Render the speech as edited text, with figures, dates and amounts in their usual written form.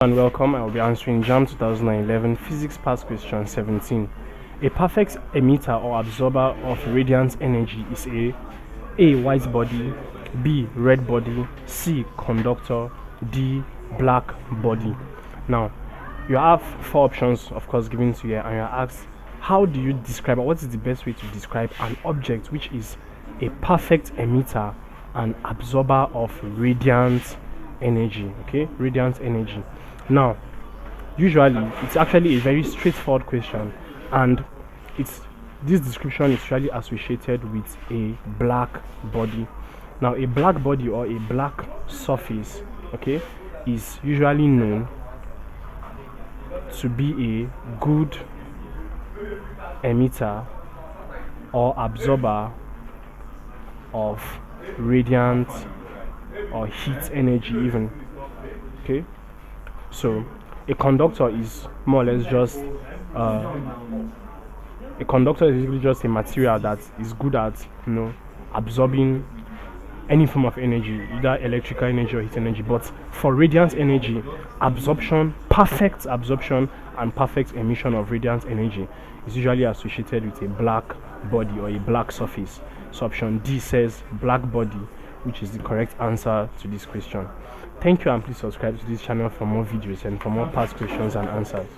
And welcome. I will be answering JAMB 2011 Physics Past Question 17. A perfect emitter or absorber of radiant energy is A. White body, B. Red body, C. Conductor, D. Black body. Now, you have four options, of course, given to you, and you are asked, how do you describe, or what is the best way to describe an object which is a perfect emitter and absorber of radiant energy? Okay, radiant energy. Now, usually it's actually a very straightforward question, and this description is usually associated with a black body. Now, a black body or a black surface, okay, is usually known to be a good emitter or absorber of radiant or heat energy even. Okay, so a conductor is more or less just a conductor is basically just a material that is good at absorbing any form of energy, either electrical energy or heat energy. But for radiant energy, perfect absorption and perfect emission of radiant energy is usually associated with a black body or a black surface. So option D says black body, which is the correct answer to this question. Thank you, and please subscribe to this channel for more videos and for more past questions and answers.